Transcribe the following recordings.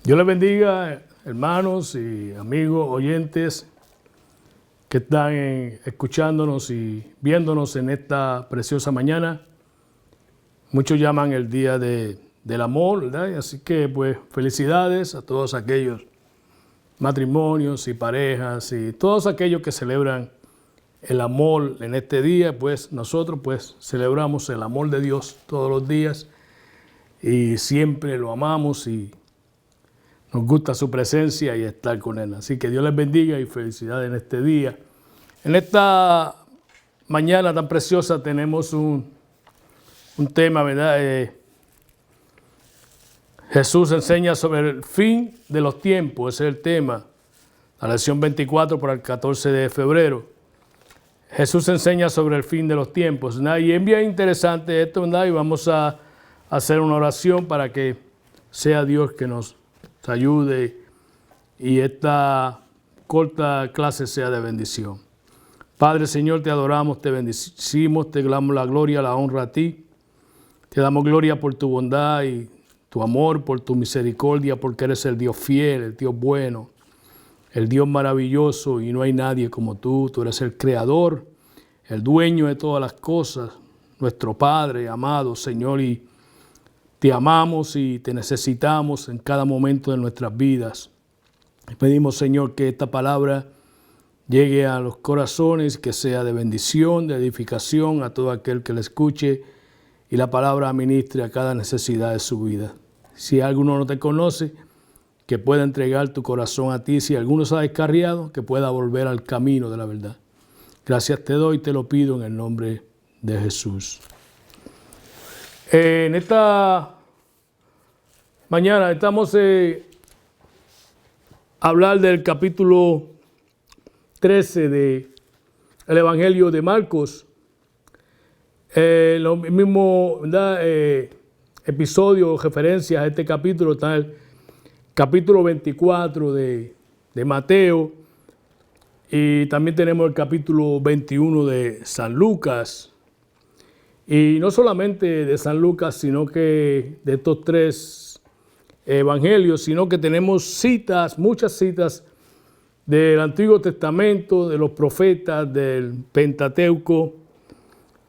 Dios les bendiga, hermanos y amigos, oyentes que están escuchándonos y viéndonos en esta preciosa mañana. Muchos llaman el Día del Amor, ¿verdad? Así que, pues, felicidades a todos aquellos matrimonios y parejas y todos aquellos que celebran el amor en este día. Pues, nosotros, pues, celebramos el amor de Dios todos los días y siempre lo amamos y nos gusta su presencia y estar con Él. Así que Dios les bendiga y felicidades en este día. En esta mañana tan preciosa tenemos un tema, ¿verdad? Jesús enseña sobre el fin de los tiempos, ese es el tema. La lección 24 para el 14 de febrero. Jesús enseña sobre el fin de los tiempos, ¿verdad? Y es bien interesante esto, ¿verdad? Y vamos a hacer una oración para que sea Dios que nos ayude y esta corta clase sea de bendición. Padre, Señor, te adoramos, te bendecimos, te damos la gloria, la honra a ti. Te damos gloria por tu bondad y tu amor, por tu misericordia, porque eres el Dios fiel, el Dios bueno, el Dios maravilloso y no hay nadie como tú. Tú eres el creador, el dueño de todas las cosas, nuestro Padre amado, Señor, y te amamos y te necesitamos en cada momento de nuestras vidas. Pedimos, Señor, que esta palabra llegue a los corazones, que sea de bendición, de edificación a todo aquel que la escuche y la palabra ministre a cada necesidad de su vida. Si alguno no te conoce, que pueda entregar tu corazón a ti. Si alguno se ha descarriado, que pueda volver al camino de la verdad. Gracias te doy y te lo pido en el nombre de Jesús. En esta mañana estamos a hablar del capítulo 13 del Evangelio de Marcos. Lo mismo, ¿verdad? Episodio, referencias a este capítulo, está el capítulo 24 de Mateo y también tenemos el capítulo 21 de San Lucas. Y no solamente de San Lucas, sino que de estos tres evangelios, sino que tenemos citas, muchas citas del Antiguo Testamento, de los profetas, del Pentateuco,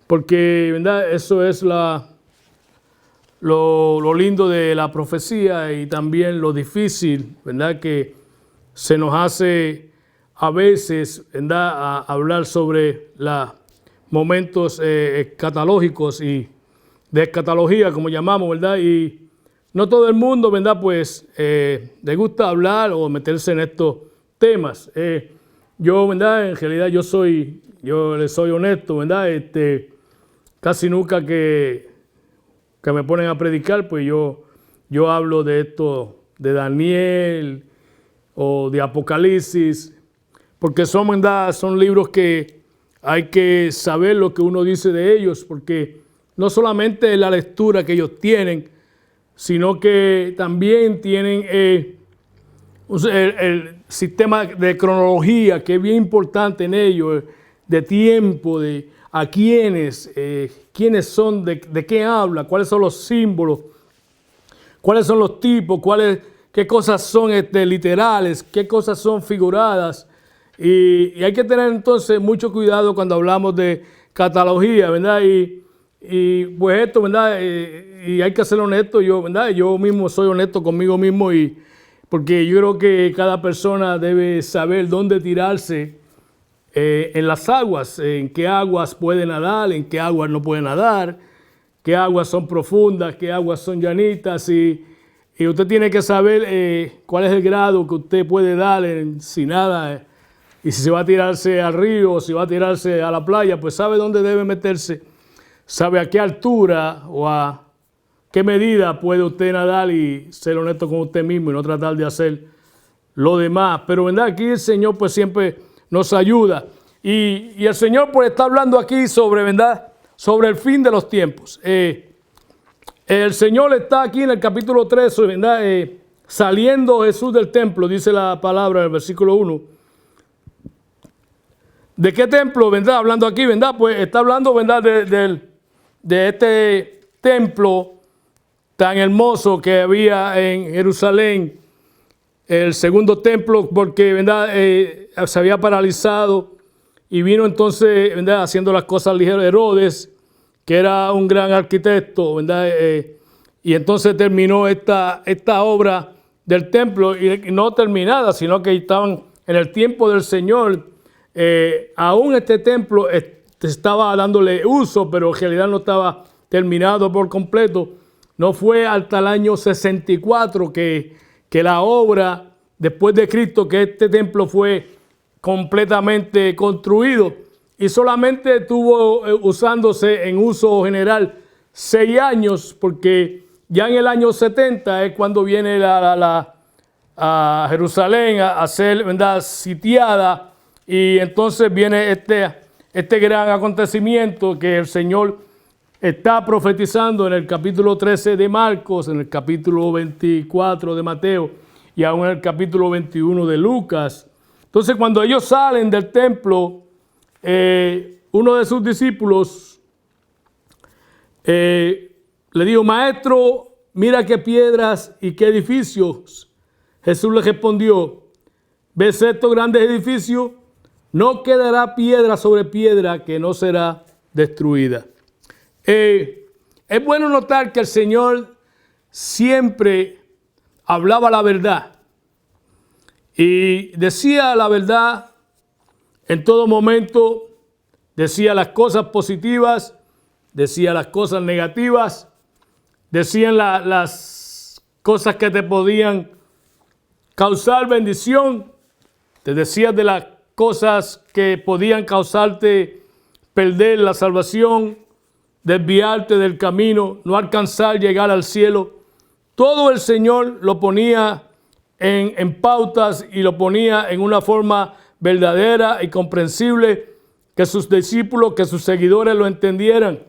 porque, ¿verdad? Eso es lo lindo de la profecía y también lo difícil, ¿verdad? Que se nos hace a veces, ¿verdad? A hablar sobre los momentos escatológicos y de escatología, como llamamos, ¿verdad? Y no todo el mundo, ¿verdad? Pues le gusta hablar o meterse en estos temas. Yo, ¿verdad? En realidad yo le soy honesto, ¿verdad? Casi nunca que me ponen a predicar, pues yo hablo de esto, de Daniel o de Apocalipsis, porque son, ¿verdad? Son libros que hay que saber lo que uno dice de ellos, porque no solamente es la lectura que ellos tienen, sino que también tienen el sistema de cronología, que es bien importante en ellos, de tiempo, de a quiénes son, de qué habla, cuáles son los símbolos, cuáles son los tipos, qué cosas son literales, qué cosas son figuradas. Y hay que tener entonces mucho cuidado cuando hablamos de catalogía, ¿verdad? Y pues esto, ¿verdad? Y hay que ser honesto, ¿verdad? Yo mismo soy honesto conmigo mismo porque yo creo que cada persona debe saber dónde tirarse en las aguas, en qué aguas puede nadar, en qué aguas no puede nadar, qué aguas son profundas, qué aguas son llanitas y usted tiene que saber cuál es el grado que usted puede dar si nada. Y si se va a tirarse al río o si va a tirarse a la playa, pues sabe dónde debe meterse, sabe a qué altura o a qué medida puede usted nadar y ser honesto con usted mismo y no tratar de hacer lo demás. Pero, ¿verdad? Aquí el Señor pues siempre nos ayuda. Y el Señor pues está hablando aquí sobre, ¿verdad? Sobre el fin de los tiempos. El Señor está aquí en el capítulo 13, ¿verdad? Saliendo Jesús del templo, dice la palabra en el versículo 1. ¿De qué templo, verdad? Hablando aquí, ¿verdad? Pues está hablando, ¿verdad? De este templo tan hermoso que había en Jerusalén, el segundo templo porque, ¿verdad? Se había paralizado y vino entonces, ¿verdad? Haciendo las cosas ligeras Herodes, que era un gran arquitecto, ¿verdad? Y entonces terminó esta obra del templo y no terminada, sino que estaban en el tiempo del Señor. Aún este templo estaba dándole uso, pero en realidad no estaba terminado por completo. No fue hasta el año 64 que la obra, después de Cristo, que este templo fue completamente construido. Y solamente estuvo usándose en uso general 6 años, porque ya en el año 70 es cuando viene a Jerusalén a ser, ¿verdad?, sitiada. Y entonces viene este gran acontecimiento que el Señor está profetizando en el capítulo 13 de Marcos, en el capítulo 24 de Mateo y aún en el capítulo 21 de Lucas. Entonces, cuando ellos salen del templo, uno de sus discípulos le dijo: Maestro, mira qué piedras y qué edificios. Jesús le respondió: ¿ves estos grandes edificios? No quedará piedra sobre piedra que no será destruida. Es bueno notar que el Señor siempre hablaba la verdad y decía la verdad en todo momento, decía las cosas positivas, decía las cosas negativas, decían las cosas que te podían causar bendición, te decía de las cosas que podían causarte perder la salvación, desviarte del camino, no alcanzar llegar al cielo. Todo el Señor lo ponía en pautas y lo ponía en una forma verdadera y comprensible, que sus discípulos, que sus seguidores lo entendieran.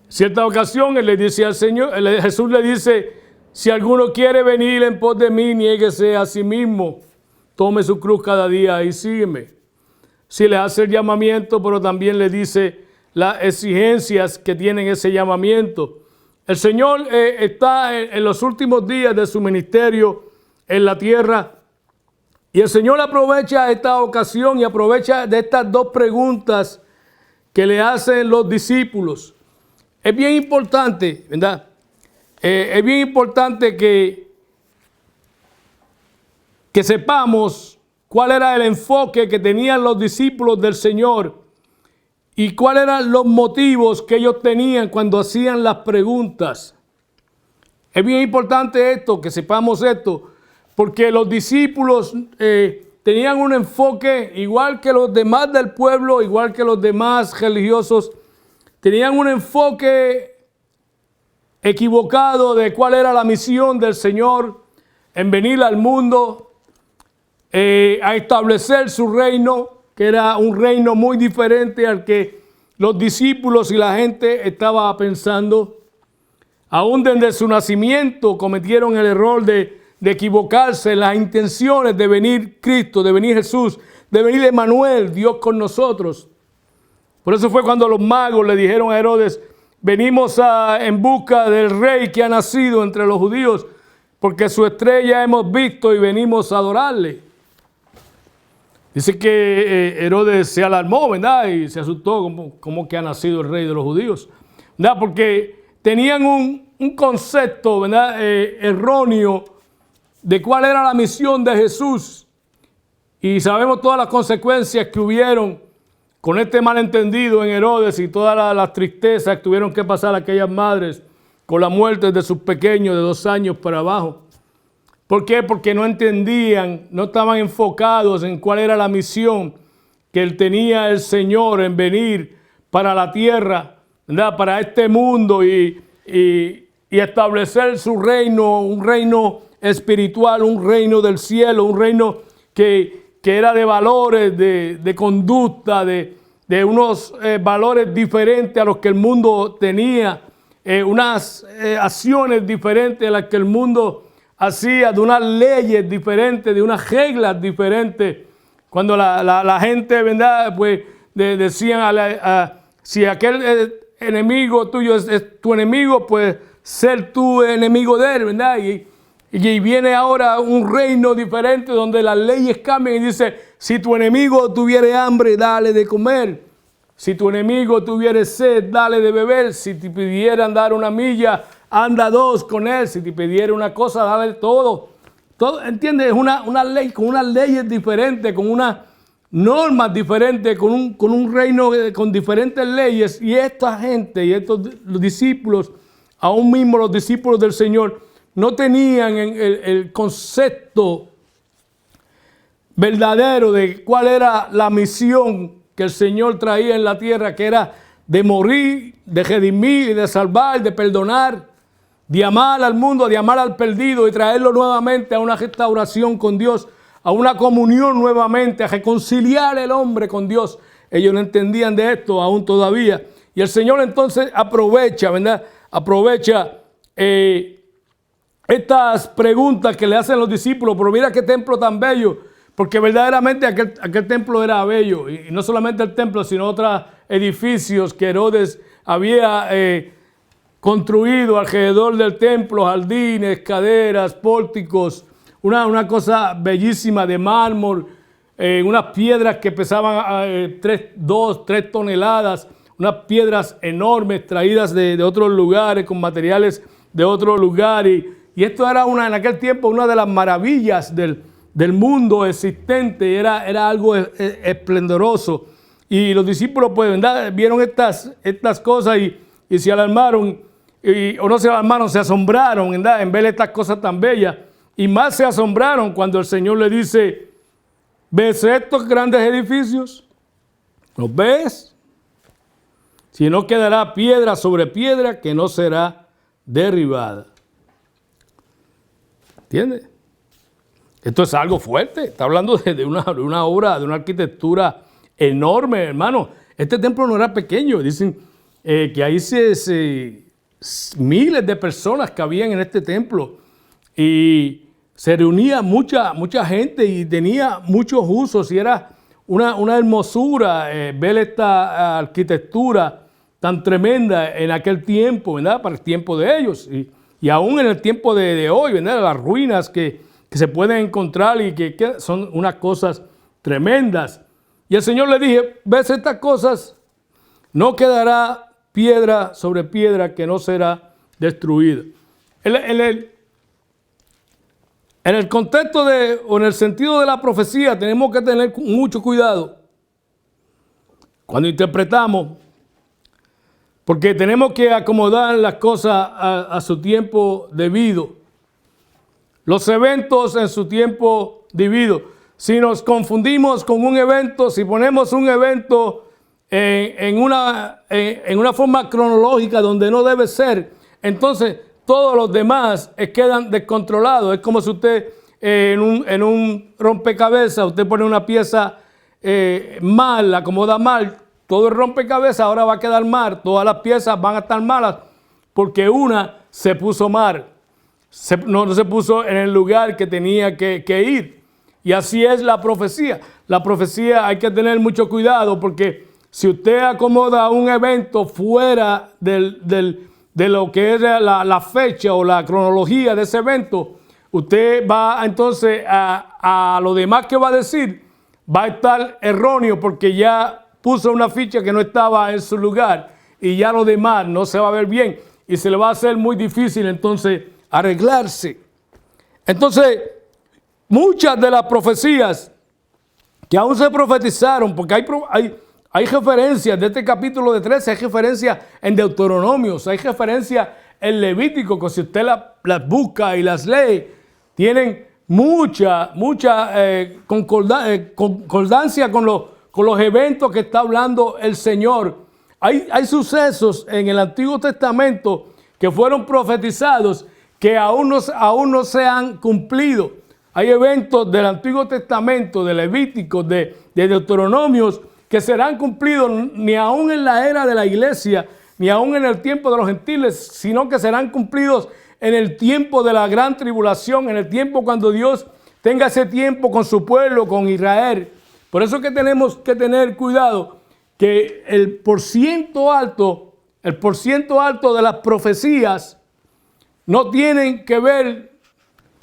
Cierta ocasión él le dice al Señor, Jesús le dice: si alguno quiere venir en pos de mí, niéguese a sí mismo, tome su cruz cada día y sígueme. Si le hace el llamamiento, pero también le dice las exigencias que tienen ese llamamiento. El Señor está en los últimos días de su ministerio en la tierra, y el Señor aprovecha esta ocasión y aprovecha de estas dos preguntas que le hacen los discípulos. Es bien importante, ¿verdad? Es bien importante que sepamos cuál era el enfoque que tenían los discípulos del Señor y cuáles eran los motivos que ellos tenían cuando hacían las preguntas. Es bien importante esto, que sepamos esto, porque los discípulos tenían un enfoque igual que los demás del pueblo, igual que los demás religiosos, tenían un enfoque equivocado de cuál era la misión del Señor en venir al mundo a establecer su reino, que era un reino muy diferente al que los discípulos y la gente estaba pensando. Aún desde su nacimiento cometieron el error de equivocarse en las intenciones de venir Cristo, de venir Jesús, de venir Emmanuel, Dios con nosotros. Por eso fue cuando los magos le dijeron a Herodes: venimos en busca del rey que ha nacido entre los judíos, porque su estrella hemos visto y venimos a adorarle. Dice que Herodes se alarmó, ¿verdad? Y se asustó, como que ha nacido el rey de los judíos, ¿verdad? Porque tenían un concepto, ¿verdad?, erróneo de cuál era la misión de Jesús. Y sabemos todas las consecuencias que hubieron con este malentendido en Herodes y todas las tristezas que tuvieron que pasar aquellas madres con la muerte de sus pequeños de 2 años para abajo. ¿Por qué? Porque no entendían, no estaban enfocados en cuál era la misión que tenía el Señor en venir para la tierra, ¿verdad?, para este mundo y establecer su reino, un reino espiritual, un reino del cielo, un reino que era de valores, de conducta, de unos valores diferentes a los que el mundo tenía, unas acciones diferentes a las que el mundo hacía, de unas leyes diferentes, de unas reglas diferentes. Cuando la gente, ¿verdad?, pues decían si aquel enemigo tuyo es tu enemigo, pues ser tú enemigo de él, ¿verdad? Y viene ahora un reino diferente donde las leyes cambian y dice, si tu enemigo tuviere hambre, dale de comer. Si tu enemigo tuviere sed, dale de beber. Si te pidiera andar una milla, anda 2 con él. Si te pidiera una cosa, dale todo. ¿Entiendes? Es una ley con unas leyes diferentes, con unas normas diferentes, con un reino con diferentes leyes. Y esta gente y estos los discípulos, aún mismo los discípulos del Señor, no tenían el concepto verdadero de cuál era la misión que el Señor traía en la tierra, que era de morir, de redimir, de salvar, de perdonar, de amar al mundo, de amar al perdido y traerlo nuevamente a una restauración con Dios, a una comunión nuevamente, a reconciliar el hombre con Dios. Ellos no entendían de esto aún todavía. Y el Señor entonces aprovecha, ¿verdad? Aprovecha estas preguntas que le hacen los discípulos, pero mira qué templo tan bello, porque verdaderamente aquel templo era bello, y no solamente el templo, sino otros edificios que Herodes había construido alrededor del templo, jardines, caderas, pórticos, una cosa bellísima de mármol, unas piedras que pesaban 3 toneladas, unas piedras enormes traídas de otros lugares, con materiales de otros lugares. Y esto era en aquel tiempo una de las maravillas del mundo existente, era algo esplendoroso. Y los discípulos pues, ¿verdad? Vieron estas cosas y se alarmaron, o no se alarmaron, se asombraron, ¿verdad? En ver estas cosas tan bellas. Y más se asombraron cuando el Señor le dice, ¿ves estos grandes edificios? ¿Los ves? Si no quedará piedra sobre piedra que no será derribada. ¿Entiendes? Esto es algo fuerte. Está hablando de una obra, de una arquitectura enorme, hermano. Este templo no era pequeño. Dicen que ahí miles de personas cabían en este templo. Y se reunía mucha gente y tenía muchos usos. Y era una hermosura ver esta arquitectura tan tremenda en aquel tiempo, ¿verdad? Para el tiempo de ellos. Y aún en el tiempo de hoy, ¿verdad? Las ruinas que se pueden encontrar y que son unas cosas tremendas. Y el Señor le dije, ¿ves estas cosas? No quedará piedra sobre piedra que no será destruida. En el contexto o en el sentido de la profecía tenemos que tener mucho cuidado cuando interpretamos, porque tenemos que acomodar las cosas a su tiempo debido. Los eventos en su tiempo debido. Si nos confundimos con un evento, si ponemos un evento en una forma cronológica donde no debe ser, entonces todos los demás quedan descontrolados. Es como si usted en un rompecabezas, usted pone una pieza mal, la acomoda mal, todo el rompecabezas ahora va a quedar mal, todas las piezas van a estar malas porque una se puso mal. No se puso en el lugar que tenía que ir. Y así es la profecía. La profecía hay que tener mucho cuidado porque si usted acomoda un evento fuera de lo que es la fecha o la cronología de ese evento, usted va entonces a lo demás que va a decir, va a estar erróneo porque ya puso una ficha que no estaba en su lugar y ya lo demás no se va a ver bien y se le va a hacer muy difícil entonces arreglarse. Entonces, muchas de las profecías que aún se profetizaron, porque hay referencias de este capítulo de 13, hay referencias en Deuteronomios, hay referencias en Levítico, que si usted las busca y las lee, tienen mucha concordancia con los eventos que está hablando el Señor. Hay sucesos en el Antiguo Testamento que fueron profetizados que aún no se han cumplido. Hay eventos del Antiguo Testamento, de Levíticos, de Deuteronomios, que serán cumplidos ni aún en la era de la iglesia, ni aún en el tiempo de los gentiles, sino que serán cumplidos en el tiempo de la gran tribulación, en el tiempo cuando Dios tenga ese tiempo con su pueblo, con Israel. Por eso que tenemos que tener cuidado que el porciento alto de las profecías no tienen que ver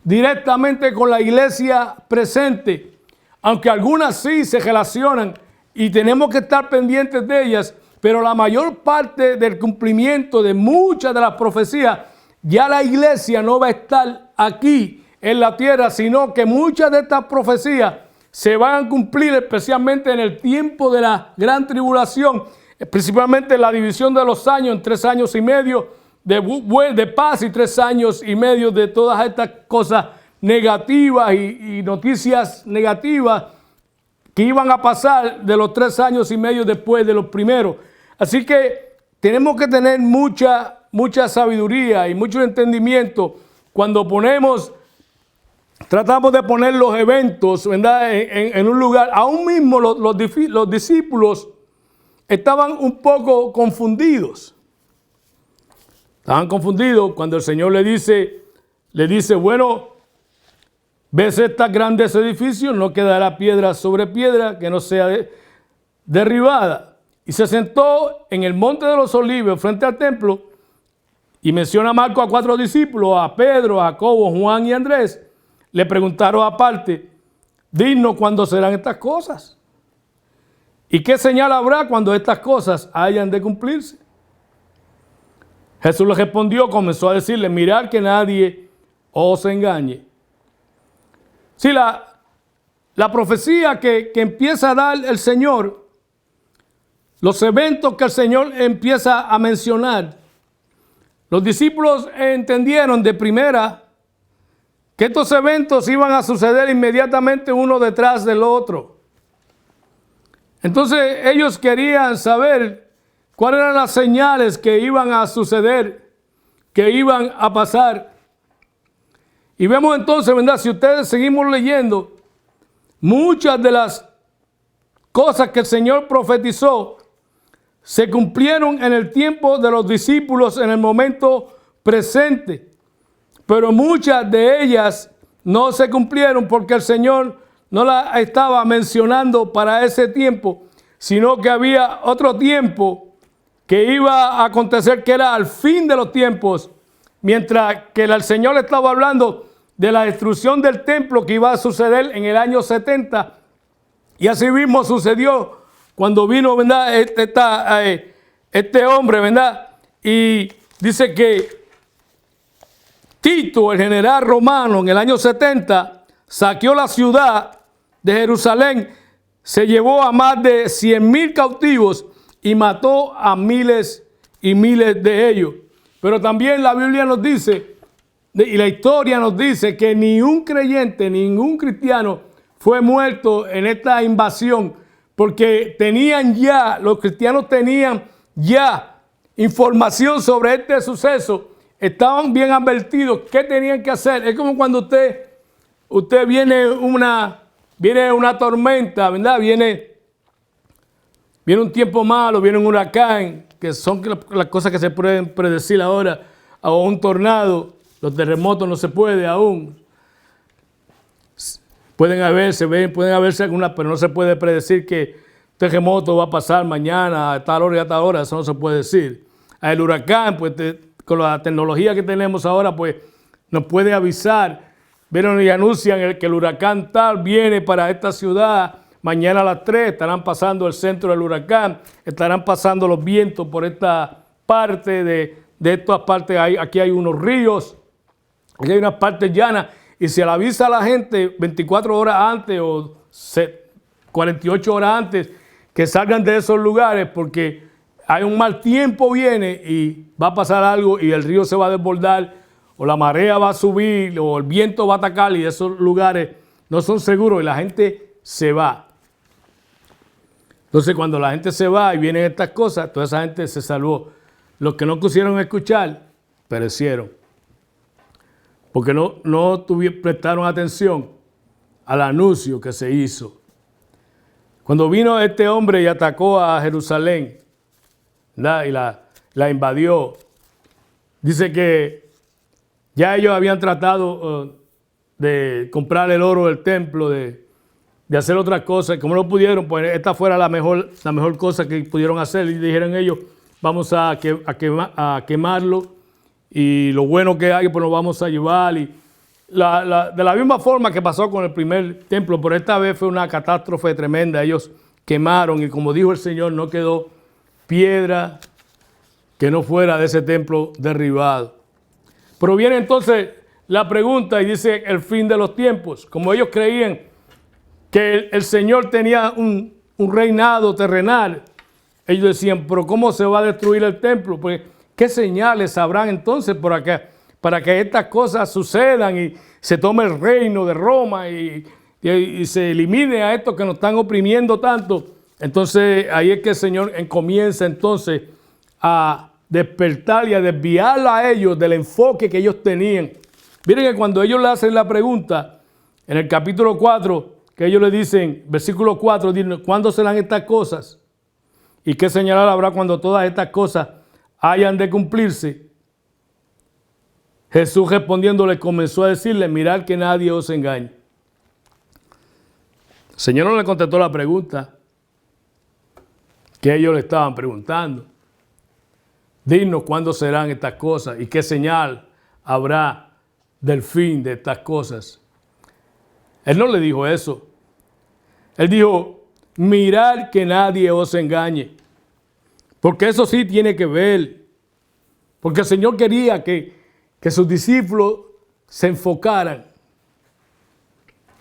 directamente con la iglesia presente, aunque algunas sí se relacionan y tenemos que estar pendientes de ellas, pero la mayor parte del cumplimiento de muchas de las profecías, ya la iglesia no va a estar aquí en la tierra, sino que muchas de estas profecías se van a cumplir especialmente en el tiempo de la gran tribulación, principalmente la división de los años en 3 años y medio de paz y 3 años y medio de todas estas cosas negativas y noticias negativas que iban a pasar de los 3 años y medio después de los primeros. Así que tenemos que tener mucha sabiduría y mucho entendimiento cuando tratamos de poner los eventos, ¿verdad?, en un lugar. Aún mismo los discípulos estaban un poco confundidos. Estaban confundidos cuando el Señor le dice, bueno, ¿ves estos grandes edificios? No quedará piedra sobre piedra que no sea derribada. Y se sentó en el monte de los Olivos frente al templo y menciona a Marcos a 4 discípulos, a Pedro, a Jacobo, Juan y Andrés. Le preguntaron aparte, dinos cuándo serán estas cosas y qué señal habrá cuando estas cosas hayan de cumplirse. Jesús le respondió, comenzó a decirle, mirad que nadie os engañe. Sí, la profecía que empieza a dar el Señor, los eventos que el Señor empieza a mencionar, los discípulos entendieron de primera que estos eventos iban a suceder inmediatamente uno detrás del otro. Entonces ellos querían saber cuáles eran las señales que iban a suceder, que iban a pasar. Y vemos entonces, ¿verdad? Si ustedes seguimos leyendo, muchas de las cosas que el Señor profetizó se cumplieron en el tiempo de los discípulos en el momento presente. Pero muchas de ellas no se cumplieron porque el Señor no las estaba mencionando para ese tiempo, sino que había otro tiempo que iba a acontecer, que era al fin de los tiempos, mientras que el Señor estaba hablando de la destrucción del templo que iba a suceder en el año 70. Y así mismo sucedió cuando vino, ¿verdad?, este hombre, ¿verdad? Y dice que Tito, el general romano, en el año 70, saqueó la ciudad de Jerusalén, se llevó a más de 100,000 cautivos y mató a miles y miles de ellos. Pero también la Biblia nos dice, y la historia nos dice, que ni un creyente, ningún cristiano fue muerto en esta invasión, porque los cristianos tenían ya información sobre este suceso. Estaban bien advertidos qué tenían que hacer. Es como cuando usted viene una tormenta, ¿verdad? Viene un tiempo malo, viene un huracán, que son las cosas que se pueden predecir ahora, o un tornado. Los terremotos no se puede aún. Pueden haberse algunas, pero no se puede predecir que terremoto va a pasar mañana a tal hora y a tal hora. Eso no se puede decir. El huracán, pues con la tecnología que tenemos ahora, pues nos puede avisar. Vieron y anuncian que el huracán tal viene para esta ciudad. Mañana a las 3 estarán pasando el centro del huracán. Estarán pasando los vientos por esta parte de estas partes. Aquí hay unos ríos. Aquí hay unas partes llanas. Y se le avisa a la gente 24 horas antes o 48 horas antes que salgan de esos lugares, porque hay un mal tiempo, viene y va a pasar algo y el río se va a desbordar, o la marea va a subir, o el viento va a atacar, y esos lugares no son seguros y la gente se va. Entonces, cuando la gente se va y vienen estas cosas, toda esa gente se salvó. Los que no quisieron escuchar, perecieron. Porque no prestaron atención al anuncio que se hizo. Cuando vino este hombre y atacó a Jerusalén, ¿verdad?, y la invadió, dice que ya ellos habían tratado de comprar el oro del templo, de hacer otras cosas. Como no pudieron, pues esta fuera la mejor cosa que pudieron hacer. Y dijeron ellos, vamos a quemarlo, y lo bueno que hay, pues nos vamos a llevar. Y de la misma forma que pasó con el primer templo, pero esta vez fue una catástrofe tremenda. Ellos quemaron y como dijo el Señor, no quedó piedra que no fuera de ese templo derribado. Pero viene entonces la pregunta y dice el fin de los tiempos. Como ellos creían que el Señor tenía un reinado terrenal, ellos decían, pero ¿cómo se va a destruir el templo? Pues, ¿qué señales habrán entonces para que estas cosas sucedan y se tome el reino de Roma y se elimine a estos que nos están oprimiendo tanto? Entonces ahí es que el Señor comienza entonces a despertar y a desviar a ellos del enfoque que ellos tenían. Miren que cuando ellos le hacen la pregunta, en el capítulo 4, que ellos le dicen, versículo 4, dicen, ¿cuándo serán estas cosas? ¿Y qué señal habrá cuando todas estas cosas hayan de cumplirse? Jesús respondiendo comenzó a decirle, mirad que nadie os engañe. El Señor no le contestó la pregunta que ellos le estaban preguntando. Dinos cuándo serán estas cosas y qué señal habrá del fin de estas cosas. Él no le dijo eso. Él dijo, mirad que nadie os engañe. Porque eso sí tiene que ver. Porque el Señor quería que sus discípulos se enfocaran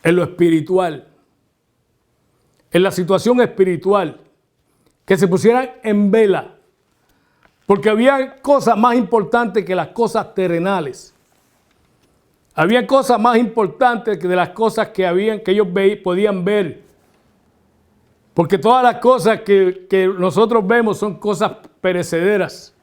en lo espiritual, en la situación espiritual, que se pusieran en vela, porque había cosas más importantes que las cosas terrenales. Había cosas más importantes que de las cosas que ellos podían ver. Porque todas las cosas que nosotros vemos son cosas perecederas.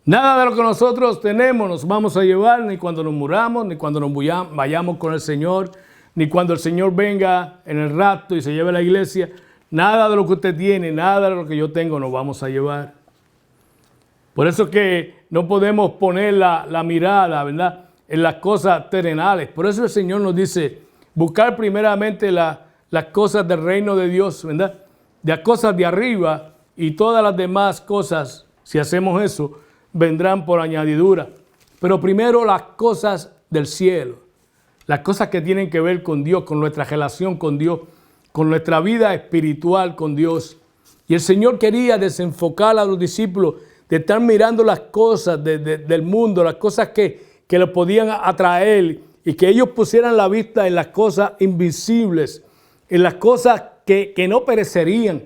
Nada de lo que nosotros tenemos nos vamos a llevar, ni cuando nos muramos, ni cuando nos vayamos con el Señor, ni cuando el Señor venga en el rapto y se lleve a la iglesia. Nada de lo que usted tiene, nada de lo que yo tengo nos vamos a llevar. Por eso es que no podemos poner la mirada, ¿verdad?, en las cosas terrenales. Por eso el Señor nos dice, buscar primeramente las cosas del reino de Dios, ¿verdad?, de las cosas de arriba, y todas las demás cosas, si hacemos eso, vendrán por añadidura. Pero primero las cosas del cielo, las cosas que tienen que ver con Dios, con nuestra relación con Dios, con nuestra vida espiritual con Dios. Y el Señor quería desenfocar a los discípulos de estar mirando las cosas del mundo, las cosas que los podían atraer, y que ellos pusieran la vista en las cosas invisibles, en las cosas que no perecerían,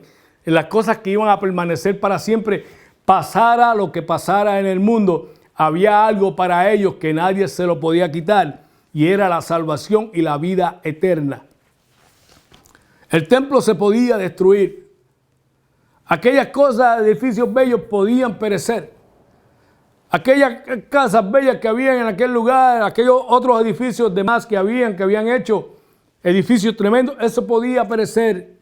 en las cosas que iban a permanecer para siempre. Pasara lo que pasara en el mundo, había algo para ellos que nadie se lo podía quitar, y era la salvación y la vida eterna. El templo se podía destruir. Aquellas cosas, edificios bellos podían perecer. Aquellas casas bellas que habían en aquel lugar, aquellos otros edificios demás que habían hecho, edificios tremendos, eso podía perecer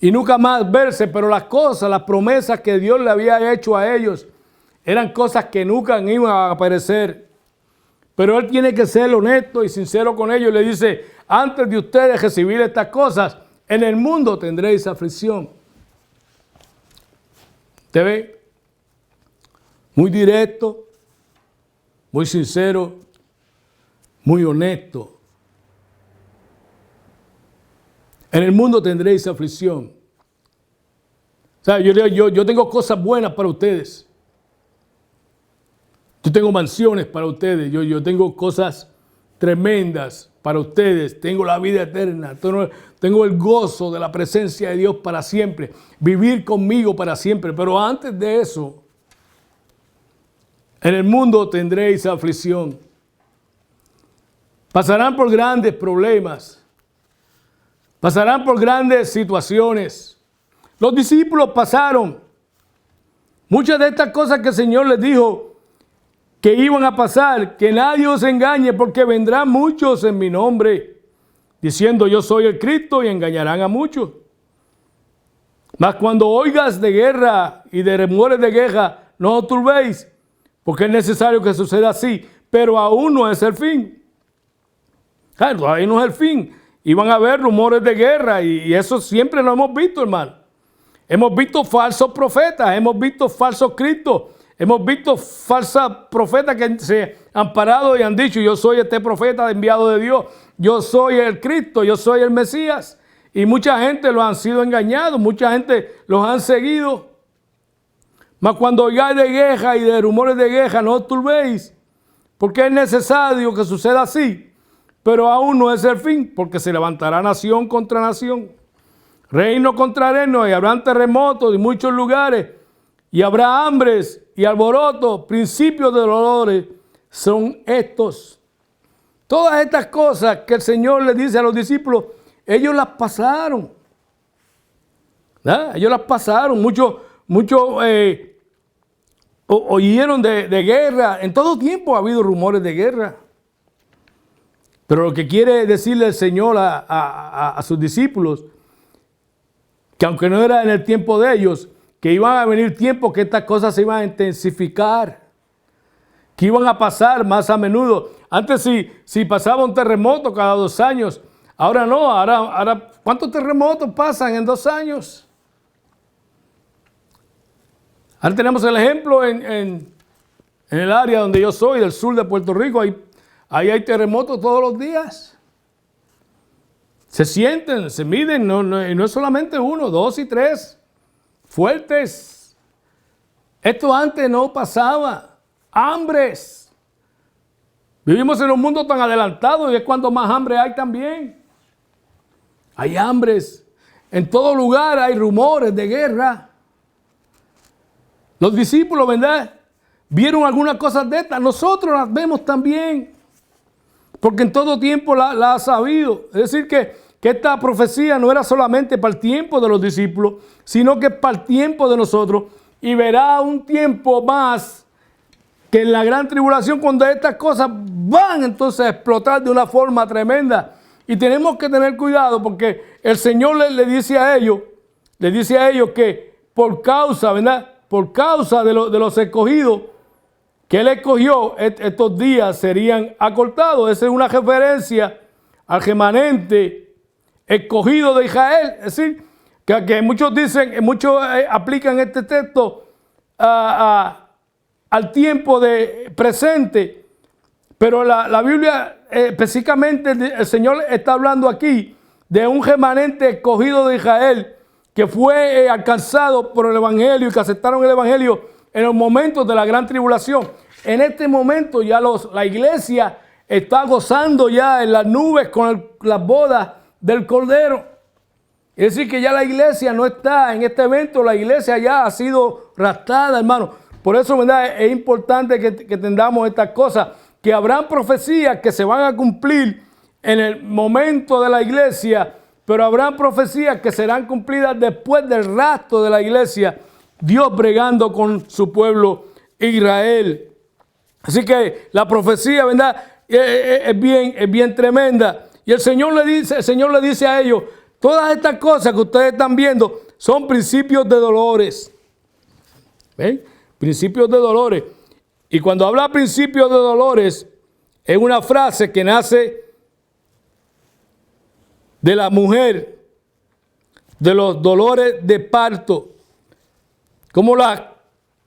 y nunca más verse. Pero las cosas, las promesas que Dios le había hecho a ellos, eran cosas que nunca iban a perecer. Pero Él tiene que ser honesto y sincero con ellos. Le dice, antes de ustedes recibir estas cosas, en el mundo tendréis aflicción. ¿Te ve? Muy directo, muy sincero, muy honesto. En el mundo tendréis aflicción. O sea, yo tengo cosas buenas para ustedes. Yo tengo mansiones para ustedes. Yo tengo cosas tremendas para ustedes. Tengo la vida eterna. Tengo el gozo de la presencia de Dios para siempre. Vivir conmigo para siempre. Pero antes de eso, en el mundo tendréis aflicción. Pasarán por grandes problemas. Pasarán por grandes situaciones. Los discípulos pasaron muchas de estas cosas que el Señor les dijo que iban a pasar. Que nadie os engañe, porque vendrán muchos en mi nombre, diciendo yo soy el Cristo, y engañarán a muchos. Mas cuando oigas de guerra y de rumores de guerra, no os turbéis, porque es necesario que suceda así, pero aún no es el fin. Claro, ahí no es el fin. Iban a haber rumores de guerra, y eso siempre lo hemos visto, hermano. Hemos visto falsos profetas, hemos visto falsos cristos, Hemos visto falsas profetas que se han parado y han dicho, yo soy este profeta enviado de Dios, yo soy el Cristo, yo soy el Mesías. Y mucha gente los han sido engañados, mucha gente los han seguido. Mas cuando oigáis de guerra y de rumores de guerra, no os turbéis, porque es necesario que suceda así. Pero aún no es el fin, porque se levantará nación contra nación, reino contra reino, y habrán terremotos en muchos lugares, y habrá hambres y alborotos, principios de dolores son estos. Todas estas cosas que el Señor le dice a los discípulos, ellos las pasaron. ¿Verdad? Ellos las pasaron. Muchos oyeron de guerra. En todo tiempo ha habido rumores de guerra. Pero lo que quiere decirle el Señor a sus discípulos, que aunque no era en el tiempo de ellos, que iban a venir tiempos que estas cosas se iban a intensificar, que iban a pasar más a menudo. Antes si pasaba un terremoto cada 2 años, ahora no, ahora ¿cuántos terremotos pasan en 2 años? Ahora tenemos el ejemplo en el área donde yo soy, del sur de Puerto Rico, ahí hay terremotos todos los días. Se sienten, se miden, y no es solamente 1, 2 y 3, fuertes. Esto antes no pasaba. Hambres. Vivimos en un mundo tan adelantado y es cuando más hambre hay también. Hay hambres. En todo lugar hay rumores de guerra. Los discípulos, ¿verdad?, vieron algunas cosas de estas. Nosotros las vemos también. Porque en todo tiempo la ha sabido. Es decir, que esta profecía no era solamente para el tiempo de los discípulos, sino que para el tiempo de nosotros. Y verá un tiempo más que en la gran tribulación, cuando estas cosas van entonces a explotar de una forma tremenda. Y tenemos que tener cuidado, porque el Señor le dice a ellos que por causa, ¿verdad?, por causa de los escogidos que Él escogió, estos días serían acortados. Esa es una referencia al remanente escogido de Israel. Es decir, que muchos dicen, muchos aplican este texto al tiempo de presente, pero la Biblia, específicamente el Señor está hablando aquí de un remanente escogido de Israel que fue alcanzado por el Evangelio y que aceptaron el Evangelio en los momentos de la gran tribulación. En este momento ya la iglesia está gozando ya en las nubes con las bodas del Cordero. Es decir, que ya la iglesia no está en este evento, la iglesia ya ha sido raptada, hermano. Por eso, ¿verdad?, es importante que entendamos estas cosas, que habrán profecías que se van a cumplir en el momento de la iglesia, pero habrán profecías que serán cumplidas después del rapto de la iglesia, Dios bregando con su pueblo Israel. Así que la profecía, ¿verdad?, es bien tremenda. Y el Señor le dice a ellos, todas estas cosas que ustedes están viendo son principios de dolores. ¿Ven? Principios de dolores. Y cuando habla principios de dolores, es una frase que nace de la mujer, de los dolores de parto, como las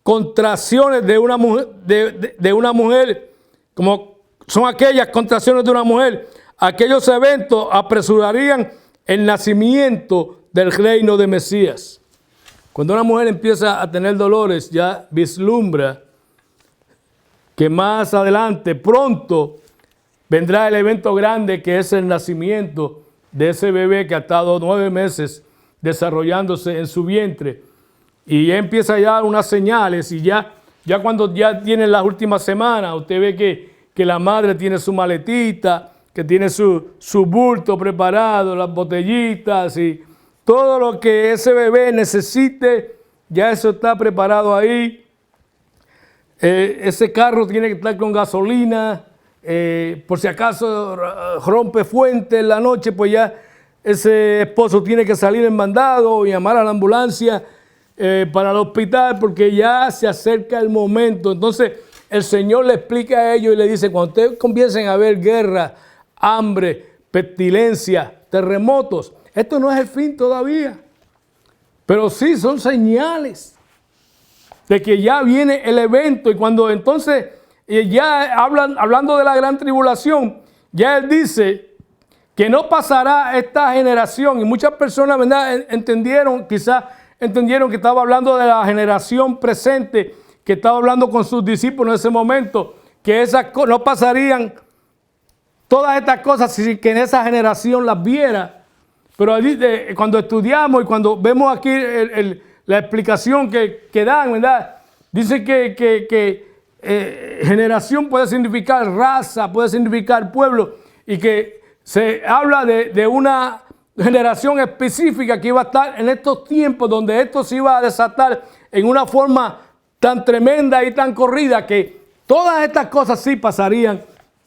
contracciones de una mujer, de una mujer, como son aquellas contracciones de una mujer. Aquellos eventos apresurarían el nacimiento del reino de Mesías. Cuando una mujer empieza a tener dolores, ya vislumbra que más adelante, pronto, vendrá el evento grande, que es el nacimiento de ese bebé que ha estado 9 meses desarrollándose en su vientre. Y ya empieza ya unas señales, y ya cuando ya tiene las últimas semanas, usted ve que la madre tiene su maletita, que tiene su bulto preparado, las botellitas y todo lo que ese bebé necesite, ya eso está preparado ahí. Ese carro tiene que estar con gasolina, por si acaso rompe fuente en la noche, pues ya ese esposo tiene que salir en mandado y llamar a la ambulancia para el hospital, porque ya se acerca el momento. Entonces el Señor le explica a ellos y le dice, cuando ustedes comiencen a ver guerra, hambre, pestilencia, terremotos, esto no es el fin todavía, pero sí son señales. de que ya viene el evento. Y cuando entonces ya hablando de la gran tribulación, ya él dice que no pasará esta generación. Y muchas personas, ¿verdad?, quizás entendieron que estaba hablando de la generación presente, que estaba hablando con sus discípulos en ese momento, que no pasarían todas estas cosas sin que en esa generación las viera. Pero cuando estudiamos y cuando vemos aquí la explicación que dan, ¿verdad?, dice que generación puede significar raza, puede significar pueblo, y que se habla de una generación específica que iba a estar en estos tiempos donde esto se iba a desatar en una forma tan tremenda y tan corrida que todas estas cosas sí pasarían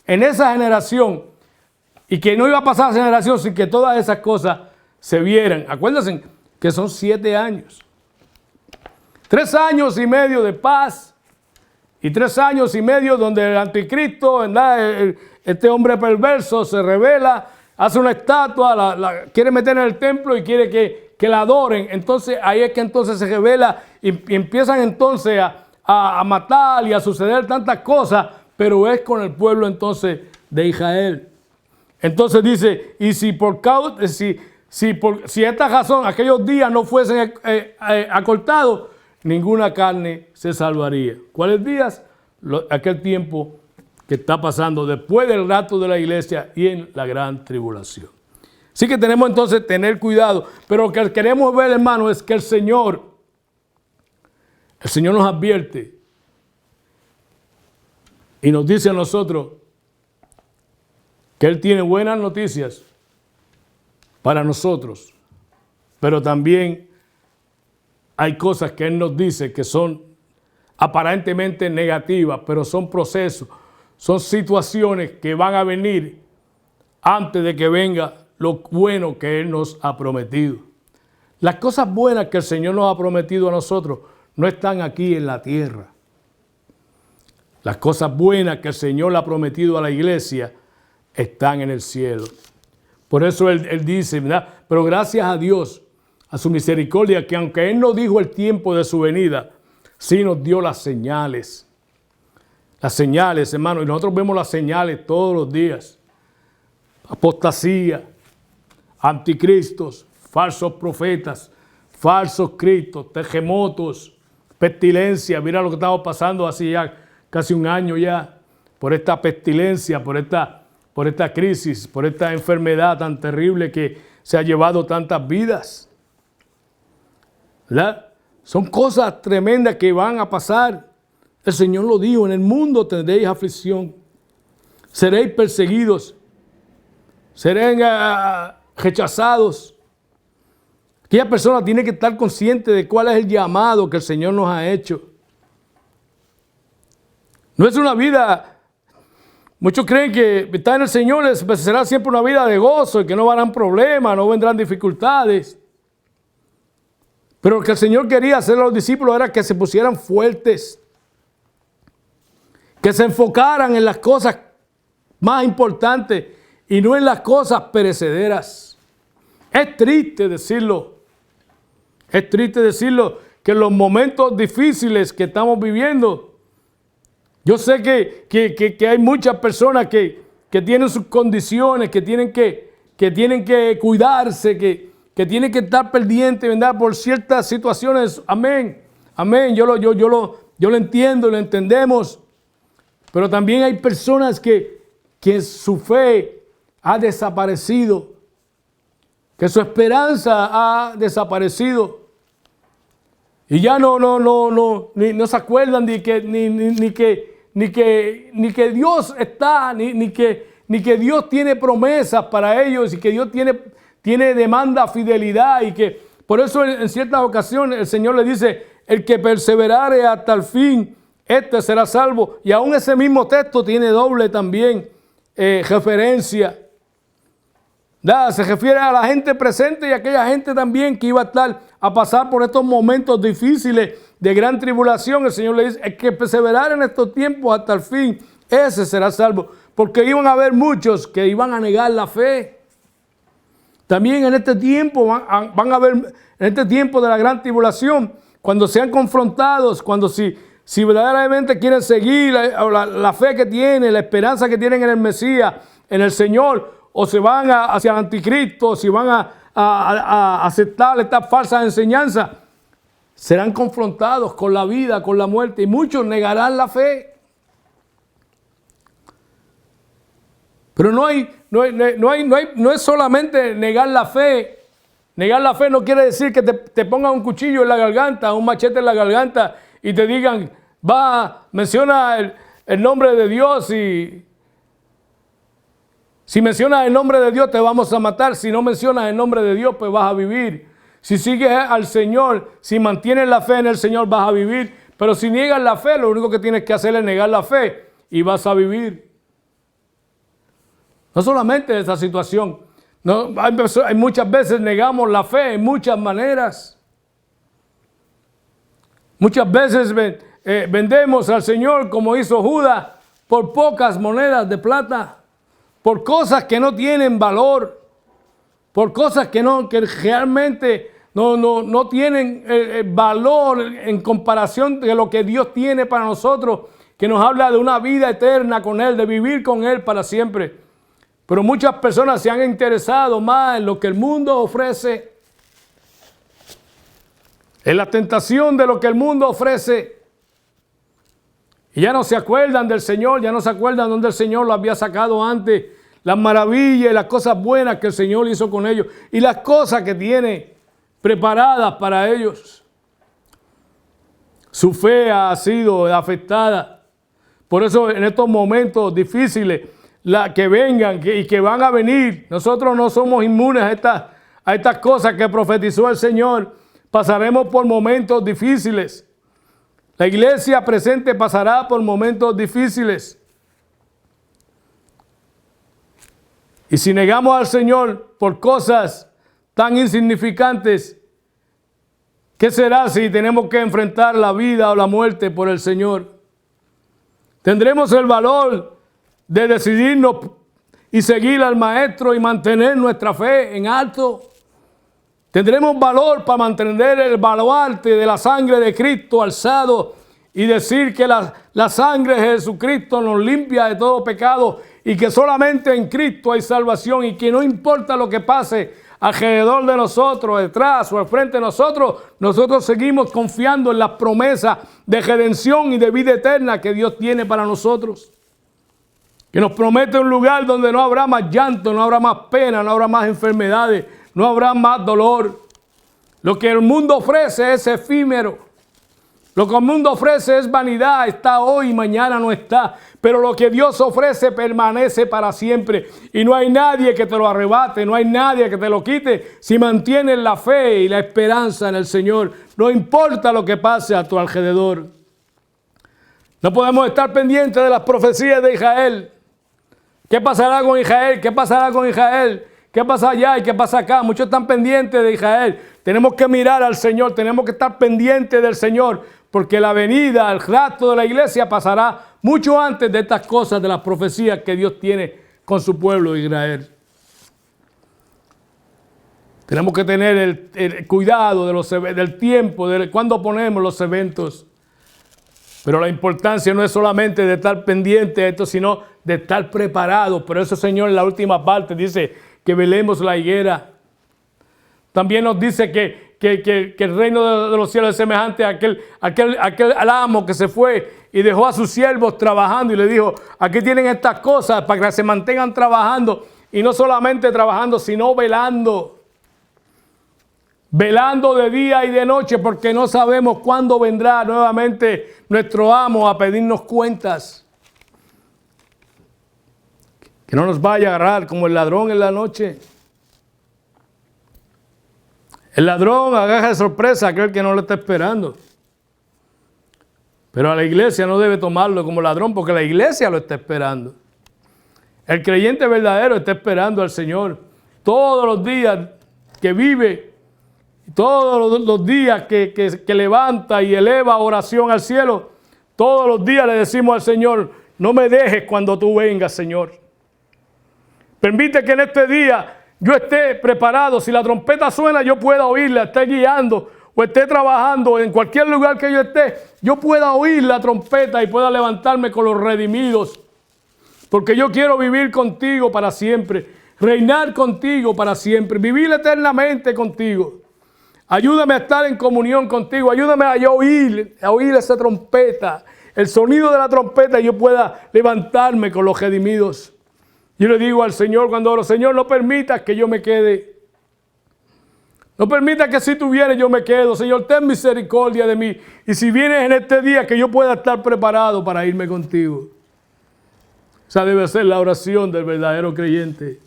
en esa generación, y que no iba a pasar esa generación sin que todas esas cosas se vieran. Acuérdense que son 7 años. 3 años y medio de paz y 3 años y medio donde el anticristo, ¿verdad?, este hombre perverso se revela, hace una estatua, la quiere meter en el templo y quiere que la adoren. Entonces ahí es que entonces se revela y empiezan entonces a matar y a suceder tantas cosas, pero es con el pueblo entonces de Israel. Entonces dice, y si esta razón, aquellos días no fuesen acortados, ninguna carne se salvaría. ¿Cuáles días? Aquel tiempo que está pasando después del rapto de la iglesia y en la gran tribulación. Así que tenemos entonces que tener cuidado. Pero lo que queremos ver, hermano, es que el Señor nos advierte y nos dice a nosotros que Él tiene buenas noticias para nosotros, pero también hay cosas que Él nos dice que son aparentemente negativas, pero son procesos, son situaciones que van a venir antes de que venga lo bueno que Él nos ha prometido. Las cosas buenas que el Señor nos ha prometido a nosotros no están aquí en la tierra. Las cosas buenas que el Señor le ha prometido a la iglesia están en el cielo. Por eso Él dice, ¿verdad?, pero gracias a Dios, a su misericordia, que aunque Él no dijo el tiempo de su venida, sí nos dio las señales. Las señales, hermano, y nosotros vemos las señales todos los días. Apostasía, anticristos, falsos profetas, falsos cristos, terremotos, pestilencia. Mira lo que estamos pasando hace ya casi un año ya, por esta pestilencia, por esta crisis, por esta enfermedad tan terrible que se ha llevado tantas vidas. ¿Verdad? Son cosas tremendas que van a pasar. El Señor lo dijo, en el mundo tendréis aflicción, seréis perseguidos, seréis rechazados. Aquella persona tiene que estar consciente de cuál es el llamado que el Señor nos ha hecho. No es una vida, muchos creen que estar en el Señor será siempre una vida de gozo y que no habrán problemas, no vendrán dificultades. Pero lo que el Señor quería hacer a los discípulos era que se pusieran fuertes, que se enfocaran en las cosas más importantes y no en las cosas perecederas. Es triste decirlo que en los momentos difíciles que estamos viviendo, yo sé que hay muchas personas que tienen sus condiciones, que tienen que cuidarse, que tienen que estar pendientes, ¿verdad?, por ciertas situaciones. Amén, amén, yo lo entiendo, lo entendemos. Pero también hay personas que su fe ha desaparecido, que su esperanza ha desaparecido. Y ya no se acuerdan ni que Dios está, ni que Dios tiene promesas para ellos y que Dios tiene demanda fidelidad, y que por eso en ciertas ocasiones el Señor le dice, el que perseverare hasta el fin, este será salvo. Y aún ese mismo texto tiene doble también referencia. Se refiere a la gente presente y a aquella gente también que iba a pasar por estos momentos difíciles de gran tribulación. El Señor le dice, el que perseverare en estos tiempos hasta el fin, ese será salvo. Porque iban a haber muchos que iban a negar la fe. También en este tiempo van a haber, en este tiempo de la gran tribulación, cuando sean confrontados, cuando si verdaderamente quieren seguir la fe que tienen, la esperanza que tienen en el Mesías, en el Señor, o se van hacia el anticristo, o si van a aceptar estas falsas enseñanzas, serán confrontados con la vida, con la muerte, y muchos negarán la fe. Pero no es solamente negar la fe. Negar la fe no quiere decir que te pongan un cuchillo en la garganta, un machete en la garganta y te digan, menciona el nombre de Dios, y si mencionas el nombre de Dios te vamos a matar. Si no mencionas el nombre de Dios, pues vas a vivir. Si sigues al Señor, si mantienes la fe en el Señor, vas a vivir. Pero si niegas la fe, lo único que tienes que hacer es negar la fe y vas a vivir. No solamente esa situación. No, hay muchas veces negamos la fe en muchas maneras. Muchas veces vendemos al Señor, como hizo Judas, por pocas monedas de plata, por cosas que no tienen valor, por cosas que realmente no tienen valor en comparación de lo que Dios tiene para nosotros, que nos habla de una vida eterna con Él, de vivir con Él para siempre. Pero muchas personas se han interesado más en lo que el mundo ofrece, en la tentación de lo que el mundo ofrece. Y ya no se acuerdan del Señor, ya no se acuerdan dónde el Señor lo había sacado antes, las maravillas y las cosas buenas que el Señor hizo con ellos y las cosas que tiene preparadas para ellos. Su fe ha sido afectada. Por eso en estos momentos difíciles, que vengan y que van a venir, nosotros no somos inmunes a estas cosas que profetizó el Señor. Pasaremos por momentos difíciles. La iglesia presente pasará por momentos difíciles. Y si negamos al Señor por cosas tan insignificantes, ¿qué será si tenemos que enfrentar la vida o la muerte por el Señor? ¿Tendremos el valor de decidirnos y seguir al Maestro y mantener nuestra fe en alto? ¿Tendremos valor para mantener el baluarte de la sangre de Cristo alzado y decir que la sangre de Jesucristo nos limpia de todo pecado y que solamente en Cristo hay salvación y que no importa lo que pase alrededor de nosotros, detrás o al frente de nosotros seguimos confiando en las promesas de redención y de vida eterna que Dios tiene para nosotros? Que nos promete un lugar donde no habrá más llanto, no habrá más pena, no habrá más enfermedades, no habrá más dolor. Lo que el mundo ofrece es efímero. Lo que el mundo ofrece es vanidad, está hoy y mañana no está. Pero lo que Dios ofrece permanece para siempre. Y no hay nadie que te lo arrebate, no hay nadie que te lo quite si mantienes la fe y la esperanza en el Señor. No importa lo que pase a tu alrededor. No podemos estar pendientes de las profecías de Israel. ¿Qué pasará con Israel? ¿Qué pasará con Israel? ¿Qué pasa allá y qué pasa acá? Muchos están pendientes de Israel. Tenemos que mirar al Señor, tenemos que estar pendientes del Señor, porque la venida, el rapto de la iglesia pasará mucho antes de estas cosas, de las profecías que Dios tiene con su pueblo Israel. Tenemos que tener el cuidado del tiempo, de cuándo ponemos los eventos. Pero la importancia no es solamente de estar pendiente de esto, sino de estar preparados. Por eso el Señor en la última parte dice que velemos la higuera. También nos dice que el reino de los cielos es semejante a aquel amo que se fue y dejó a sus siervos trabajando y le dijo, aquí tienen estas cosas para que se mantengan trabajando. Y no solamente trabajando, sino velando. Velando de día y de noche, porque no sabemos cuándo vendrá nuevamente nuestro amo a pedirnos cuentas. Que no nos vaya a agarrar como el ladrón en la noche. El ladrón agarra de sorpresa a aquel que no lo está esperando. Pero a la iglesia no debe tomarlo como ladrón, porque la iglesia lo está esperando. El creyente verdadero está esperando al Señor todos los días que vive. Todos los días que levanta y eleva oración al cielo, todos los días le decimos al Señor, no me dejes cuando tú vengas, Señor. Permite que en este día yo esté preparado. Si la trompeta suena, yo pueda oírla, esté guiando o esté trabajando, en cualquier lugar que yo esté, yo pueda oír la trompeta y pueda levantarme con los redimidos. Porque yo quiero vivir contigo para siempre, reinar contigo para siempre, vivir eternamente contigo. Ayúdame a estar en comunión contigo, ayúdame a oír esa trompeta, el sonido de la trompeta, y yo pueda levantarme con los redimidos. Yo le digo al Señor cuando oro: Señor, no permitas que yo me quede. No permitas que si tú vienes yo me quedo. Señor, ten misericordia de mí. Y si vienes en este día, que yo pueda estar preparado para irme contigo. Esa debe ser la oración del verdadero creyente.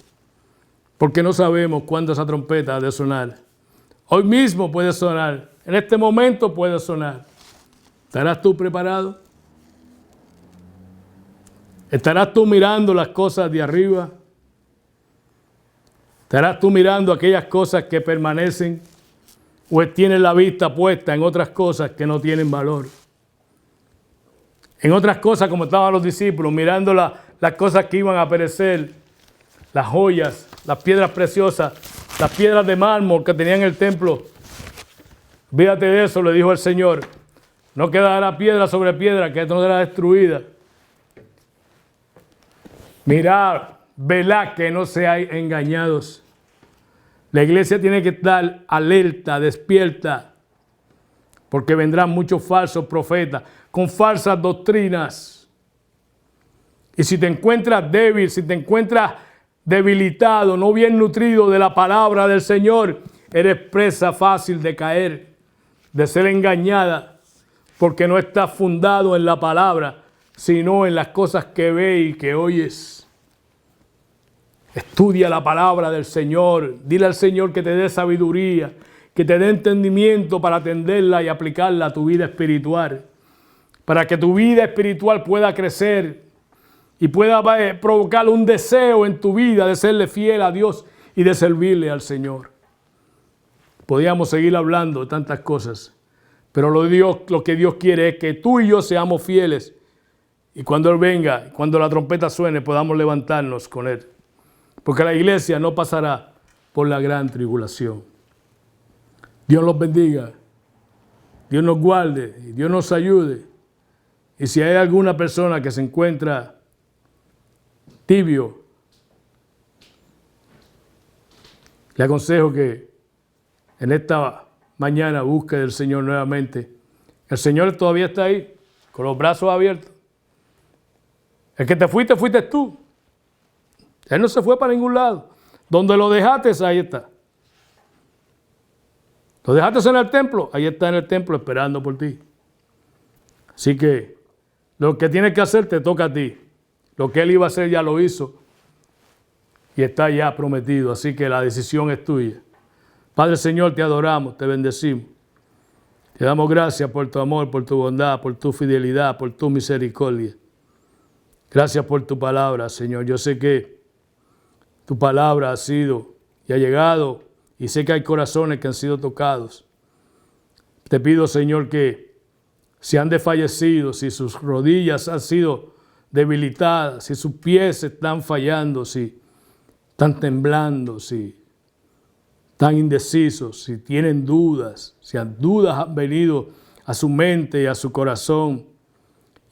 Porque no sabemos cuándo esa trompeta ha de sonar. Hoy mismo puede sonar. En este momento puede sonar. ¿Estarás tú preparado? ¿Estarás tú mirando las cosas de arriba? ¿Estarás tú mirando aquellas cosas que permanecen? ¿O tienes la vista puesta en otras cosas que no tienen valor? En otras cosas, como estaban los discípulos, mirando las cosas que iban a perecer, las joyas, las piedras preciosas, las piedras de mármol que tenían en el templo. Fíjate de eso, le dijo el Señor. No quedará piedra sobre piedra que no será destruida. Mirad, velad que no seáis engañados. La iglesia tiene que estar alerta, despierta, porque vendrán muchos falsos profetas con falsas doctrinas. Y si te encuentras débil, si te encuentras debilitado, no bien nutrido de la palabra del Señor, eres presa fácil de caer, de ser engañada, porque no estás fundado en la palabra, sino en las cosas que ves y que oyes. Estudia la palabra del Señor. Dile al Señor que te dé sabiduría, que te dé entendimiento para atenderla y aplicarla a tu vida espiritual. Para que tu vida espiritual pueda crecer y pueda provocar un deseo en tu vida de serle fiel a Dios y de servirle al Señor. Podríamos seguir hablando de tantas cosas, pero lo que Dios quiere es que tú y yo seamos fieles. Y cuando Él venga, cuando la trompeta suene, podamos levantarnos con Él. Porque la iglesia no pasará por la gran tribulación. Dios los bendiga, Dios nos guarde, y Dios nos ayude. Y si hay alguna persona que se encuentra tibio, le aconsejo que en esta mañana busque del Señor nuevamente. El Señor todavía está ahí, con los brazos abiertos. El que te fuiste, fuiste tú. Él no se fue para ningún lado. Donde lo dejaste, ahí está. Lo dejaste en el templo, ahí está en el templo esperando por ti. Así que lo que tienes que hacer te toca a ti. Lo que Él iba a hacer ya lo hizo y está ya prometido. Así que la decisión es tuya. Padre Señor, te adoramos, te bendecimos. Te damos gracias por tu amor, por tu bondad, por tu fidelidad, por tu misericordia. Gracias por tu palabra, Señor. Yo sé que tu palabra ha sido y ha llegado, y sé que hay corazones que han sido tocados. Te pido, Señor, que si han desfallecido, si sus rodillas han sido debilitadas, si sus pies están fallando, si están temblando, si están indecisos, si tienen dudas, si las dudas han venido a su mente y a su corazón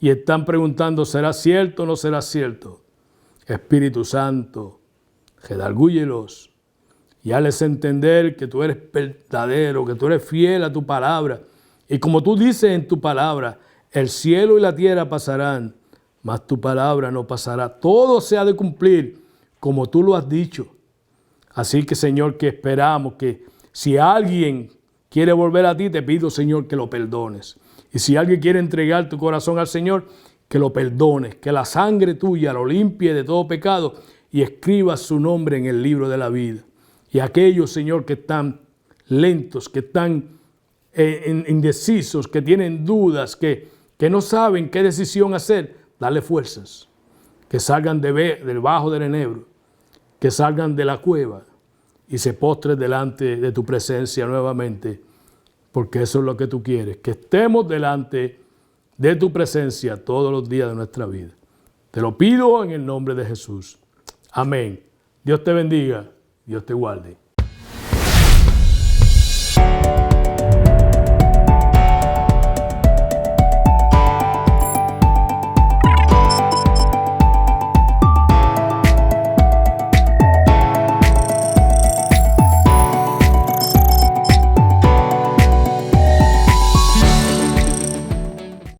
y están preguntando, ¿será cierto o no será cierto? Espíritu Santo, redargúyelos y hazles entender que tú eres verdadero, que tú eres fiel a tu palabra. Y como tú dices en tu palabra, el cielo y la tierra pasarán, mas tu palabra no pasará. Todo se ha de cumplir como tú lo has dicho. Así que, Señor, que esperamos que si alguien quiere volver a ti, te pido, Señor, que lo perdones. Y si alguien quiere entregar tu corazón al Señor, que lo perdones, que la sangre tuya lo limpie de todo pecado y escriba su nombre en el libro de la vida. Y aquellos, Señor, que están lentos, que están indecisos, que tienen dudas, que no saben qué decisión hacer, dale fuerzas. Que salgan debajo del enebro, que salgan de la cueva y se postren delante de tu presencia nuevamente, porque eso es lo que tú quieres, que estemos delante de tu presencia todos los días de nuestra vida. Te lo pido en el nombre de Jesús. Amén. Dios te bendiga, Dios te guarde.